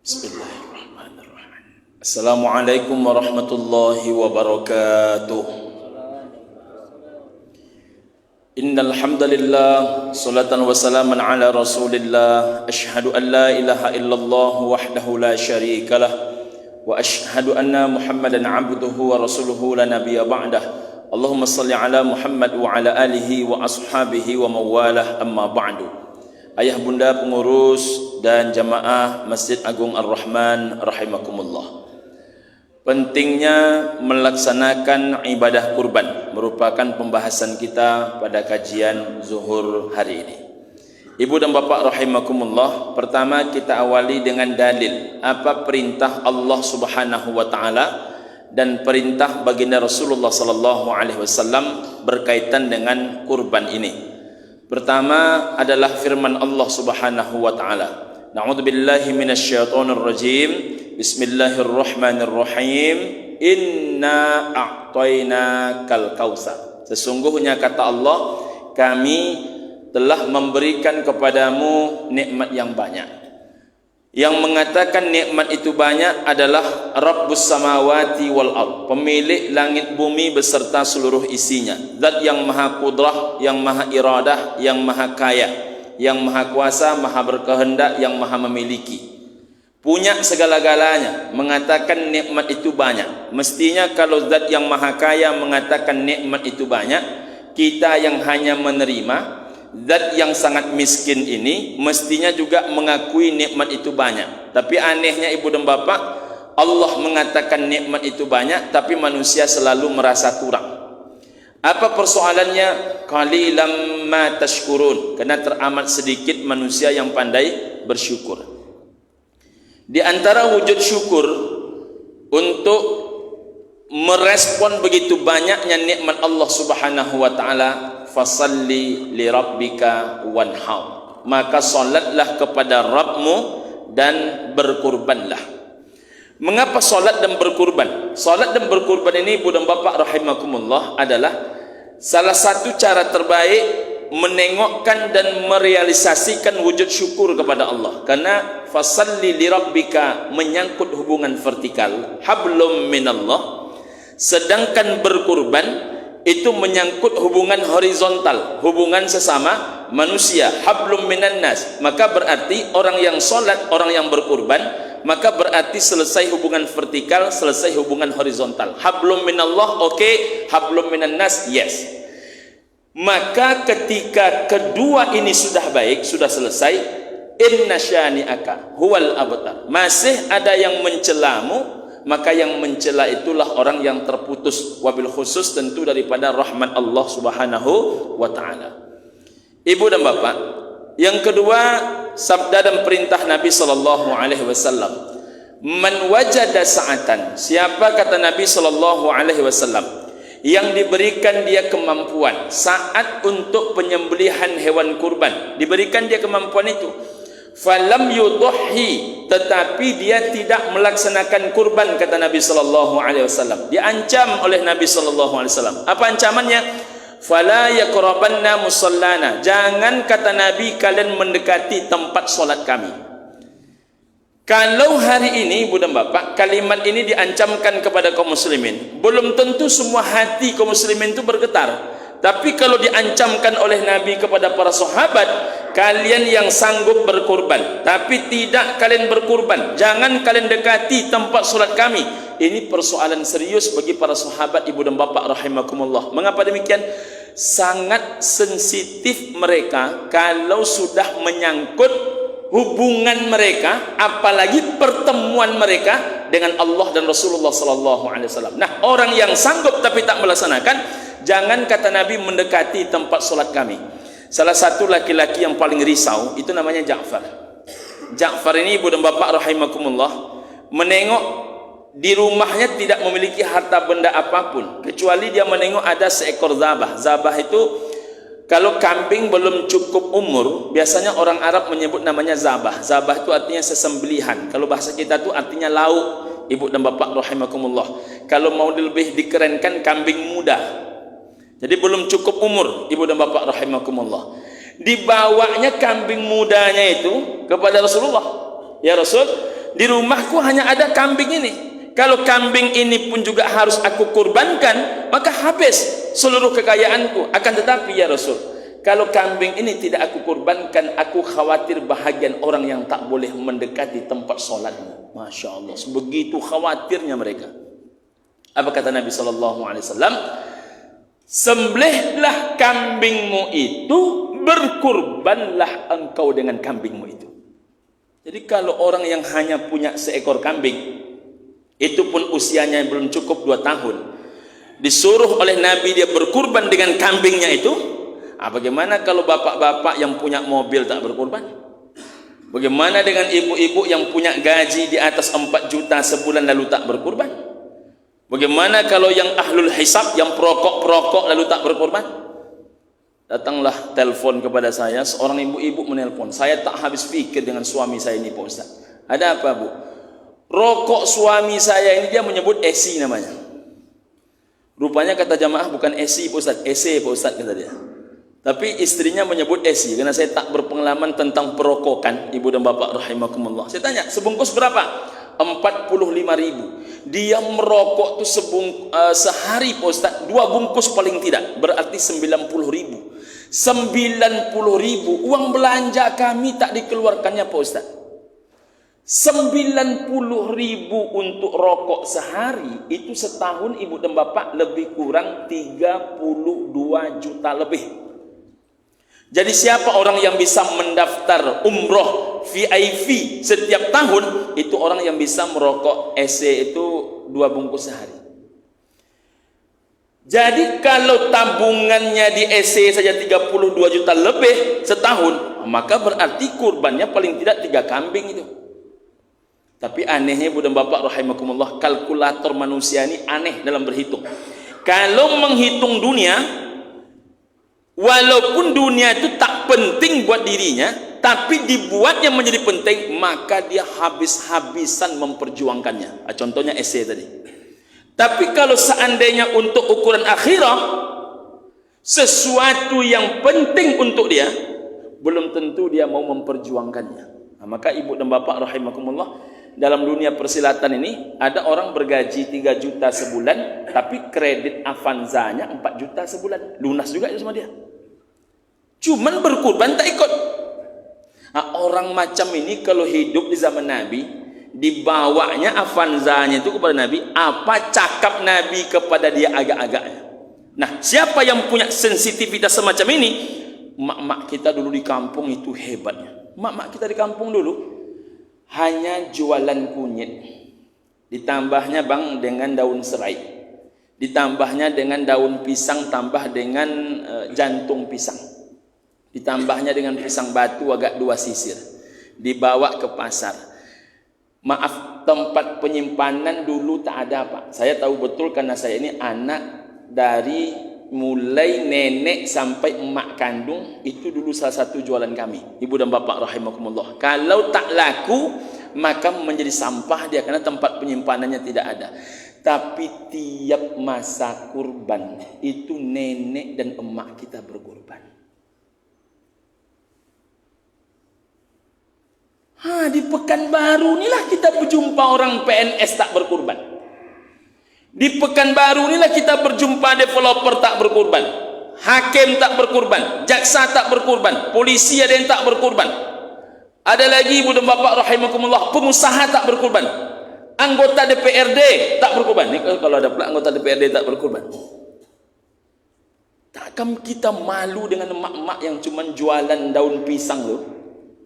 Bismillahirrahmanirrahim. Assalamualaikum warahmatullahi wabarakatuh. Innal hamdalillah salatan wa salaman ala Rasulillah. Asyhadu an la ilaha illallah wahdahu la syarikalah wa asyhadu anna Muhammadan abduhu wa rasuluhu la nabiyya ba'dah. Allahumma salli ala Muhammad wa ala alihi wa ashabihi wa mawalah, amma ba'du. Ayah bunda pengurus dan jamaah Masjid Agung Ar-Rahman rahimakumullah. Pentingnya melaksanakan ibadah kurban merupakan pembahasan kita pada kajian zuhur hari ini. Ibu dan bapak rahimakumullah, pertama kita awali dengan dalil apa perintah Allah Subhanahu wa taala dan perintah baginda Rasulullah sallallahu alaihi wasallam berkaitan dengan kurban ini. Pertama adalah firman Allah Subhanahu wa taala. Na'udzubillahi minasyaitonir rajim. Bismillahirrahmanirrahim. Inna a'tainakal kautsar. Sesungguhnya kata Allah, kami telah memberikan kepadamu nikmat yang banyak. Yang mengatakan nikmat itu banyak adalah Rabbus samawati wal ard, pemilik langit bumi beserta seluruh isinya. Zat yang maha kudrah, yang maha iradah, yang maha kaya, yang maha kuasa, maha berkehendak, yang maha memiliki, punya segala-galanya. Mengatakan nikmat itu banyak, mestinya kalau zat yang maha kaya mengatakan nikmat itu banyak, kita yang hanya menerima, zat yang sangat miskin ini mestinya juga mengakui nikmat itu banyak. Tapi anehnya ibu dan bapak, Allah mengatakan nikmat itu banyak, tapi manusia selalu merasa kurang. Apa persoalannya? Qalilam ma tashkurun, karena teramat sedikit manusia yang pandai bersyukur. Di antara wujud syukur untuk merespon begitu banyaknya nikmat Allah Subhanahu wa taala, fasalli li rabbika wanhar, maka salatlah kepada Rabbmu dan berkurbanlah. Mengapa salat dan berkurban? Salat dan berkurban ini ibu dan bapak rahimakumullah adalah salah satu cara terbaik menengokkan dan merealisasikan wujud syukur kepada Allah. Karena fasalli li rabbika menyangkut hubungan vertikal, hablum minallah, sedangkan berkurban itu menyangkut hubungan horizontal, hubungan sesama manusia, hablum minan nas. Maka berarti orang yang solat, orang yang berkurban, maka berarti selesai hubungan vertikal, selesai hubungan horizontal. Hablum minallah, oke, hablum minan nas, yes. Maka ketika kedua ini sudah baik, sudah selesai, inna syani'aka huwal abtar, masih ada yang mencelamu, maka yang mencela itulah orang yang terputus, wabil khusus tentu daripada rahmat Allah Subhanahu wa taala. Ibu dan bapak, yang kedua sabda dan perintah Nabi sallallahu alaihi wasallam, man wajada sa'atan, siapa kata Nabi sallallahu alaihi wasallam yang diberikan dia kemampuan saat untuk penyembelihan hewan kurban, diberikan dia kemampuan itu, falam yudhi, tetapi dia tidak melaksanakan kurban, kata Nabi sallallahu alaihi wasallam, diancam oleh Nabi sallallahu alaihi wasallam. Apa ancamannya? Fala yaqrabanna musallana, jangan, kata Nabi, kalian mendekati tempat solat kami. Kalau hari ini ibu dan bapak kalimat ini diancamkan kepada kaum muslimin, belum tentu semua hati kaum muslimin itu bergetar. Tapi kalau diancamkan oleh Nabi kepada para sahabat, kalian yang sanggup berkurban tapi tidak kalian berkurban, jangan kalian dekati tempat solat kami. Ini persoalan serius bagi para sahabat ibu dan bapak rahimakumullah. Mengapa demikian? Sangat sensitif mereka kalau sudah menyangkut hubungan mereka, apalagi pertemuan mereka dengan Allah dan Rasulullah sallallahu alaihi wasallam. Nah, orang yang sanggup tapi tak melaksanakan, jangan, kata Nabi, mendekati tempat solat kami. Salah satu laki-laki yang paling risau itu namanya Ja'far. Ja'far ini ibu dan bapak rahimakumullah, menengok di rumahnya tidak memiliki harta benda apapun, kecuali dia menengok ada seekor zabah. Zabah itu kalau kambing belum cukup umur, biasanya orang Arab menyebut namanya zabah. Zabah itu artinya sesembelihan. Kalau bahasa kita itu artinya lauk, ibu dan bapak rahimakumullah. Kalau mau lebih dikerenkan, kambing muda. Jadi belum cukup umur, ibu dan bapak rahimakumullah. Dibawanya kambing mudanya itu kepada Rasulullah. Ya Rasul, di rumahku hanya ada kambing ini. Kalau kambing ini pun juga harus aku kurbankan, maka habis seluruh kekayaanku. Akan tetapi ya Rasul, kalau kambing ini tidak aku kurbankan, aku khawatir bahagian orang yang tak boleh mendekati tempat solatmu. Masya Allah, sebegitu khawatirnya mereka. Apa kata Nabi SAW? Sembelihlah kambingmu itu, berkurbanlah engkau dengan kambingmu itu. Jadi kalau orang yang hanya punya seekor kambing, itu pun usianya belum cukup 2 tahun, disuruh oleh Nabi dia berkurban dengan kambingnya itu, bagaimana kalau bapak-bapak yang punya mobil tak berkurban? Bagaimana dengan ibu-ibu yang punya gaji di atas 4 juta sebulan lalu tak berkurban? Bagaimana kalau yang ahlul hisab, yang perokok-perokok lalu tak berkurban? Datanglah telepon kepada saya, seorang ibu-ibu menelpon, saya tak habis pikir dengan suami saya ini Pak Ustaz. Ada apa Bu? Rokok suami saya ini dia menyebut esi namanya. Rupanya kata jamaah bukan esi Pak Ustaz, ese Pak Ustaz kata dia. Tapi istrinya menyebut esi, karena saya tak berpengalaman tentang perokokan, ibu dan bapak rahimakumullah. Saya tanya, sebungkus berapa? 45.000. Dia merokok tu sehari Pak Ustaz 2 bungkus paling tidak, berarti 90.000. 90.000 uang belanja kami tak dikeluarkannya Pak Ustaz. 90.000 untuk rokok sehari, itu setahun ibu dan bapak lebih kurang 32 juta lebih. Jadi siapa orang yang bisa mendaftar umroh VIP setiap tahun, itu orang yang bisa merokok EC itu 2 bungkus sehari. Jadi kalau tabungannya di EC saja 32 juta lebih setahun, maka berarti kurbannya paling tidak 3 kambing itu. Tapi anehnya ibu dan bapak rahimakumullah, kalkulator manusia ini aneh dalam berhitung. Kalau menghitung dunia, walaupun dunia itu tak penting buat dirinya, tapi dibuatnya menjadi penting, maka dia habis-habisan memperjuangkannya. Contohnya EC tadi. Tapi kalau seandainya untuk ukuran akhirah, sesuatu yang penting untuk dia, belum tentu dia mau memperjuangkannya. Maka ibu dan bapak rahimakumullah, dalam dunia persilatan ini ada orang bergaji 3 juta sebulan, tapi kredit Avanza-nya 4 juta sebulan, lunas juga itu sama dia. Cuman berkurban tak ikut. Orang macam ini kalau hidup di zaman Nabi, dibawanya Avanza-nya itu kepada Nabi, apa cakap Nabi kepada dia agak-agaknya. Nah, siapa yang punya sensitivitas semacam ini? Mak-mak kita dulu di kampung itu hebatnya. Mak-mak kita di kampung dulu hanya jualan kunyit, ditambahnya bang dengan daun serai, ditambahnya dengan daun pisang, tambah dengan jantung pisang, ditambahnya dengan pisang batu agak 2 sisir, dibawa ke pasar. Maaf, tempat penyimpanan dulu tak ada Pak. Saya tahu betul karena saya ini anak dari mulai nenek sampai emak kandung, itu dulu salah satu jualan kami, ibu dan bapak rahimakumullah. Kalau tak laku, maka menjadi sampah dia, karena tempat penyimpanannya tidak ada. Tapi tiap masa kurban, itu nenek dan emak kita berkurban. Di Pekanbaru inilah kita berjumpa orang PNS tak berkurban. Di Pekanbaru inilah kita berjumpa developer tak berkurban, hakim tak berkurban, jaksa tak berkurban, polisi ada yang tak berkurban. Ada lagi ibu dan bapak rahimakumullah, pengusaha tak berkurban, anggota DPRD tak berkurban. Ini kalau ada pula anggota DPRD tak berkurban. Takkan kita malu dengan emak-emak yang cuma jualan daun pisang loh,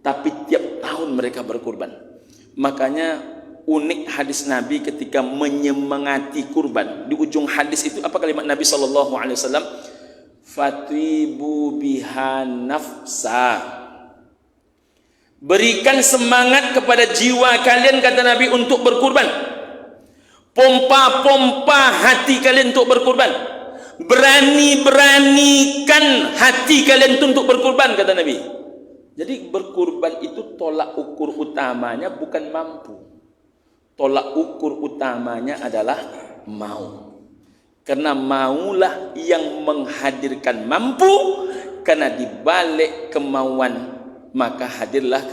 tapi tiap tahun mereka berkurban. Makanya unik hadis Nabi ketika menyemangati kurban. Di ujung hadis itu apa kalimat Nabi SAW? Fatibu biha nafsa. Berikan semangat kepada jiwa kalian, kata Nabi, untuk berkurban. Pompa-pompa hati kalian untuk berkurban. Berani-beranikan hati kalian untuk berkurban, kata Nabi. Jadi berkurban itu tolak ukur utamanya bukan mampu. Tolak ukur utamanya adalah mau. Karena maulah yang menghadirkan mampu, karena dibalik kemauan maka hadirlah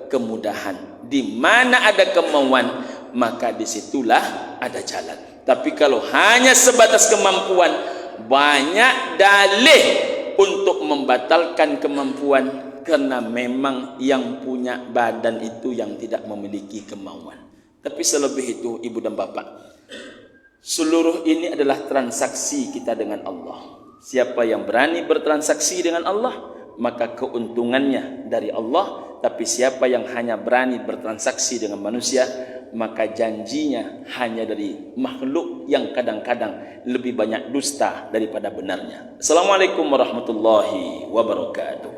kemudahan. Di mana ada kemauan, maka disitulah ada jalan. Tapi kalau hanya sebatas kemampuan, banyak dalih untuk membatalkan kemampuan, karena memang yang punya badan itu yang tidak memiliki kemauan. Tapi selebih itu, ibu dan bapak, seluruh ini adalah transaksi kita dengan Allah. Siapa yang berani bertransaksi dengan Allah, maka keuntungannya dari Allah. Tapi siapa yang hanya berani bertransaksi dengan manusia, maka janjinya hanya dari makhluk yang kadang-kadang lebih banyak dusta daripada benarnya. Assalamualaikum warahmatullahi wabarakatuh.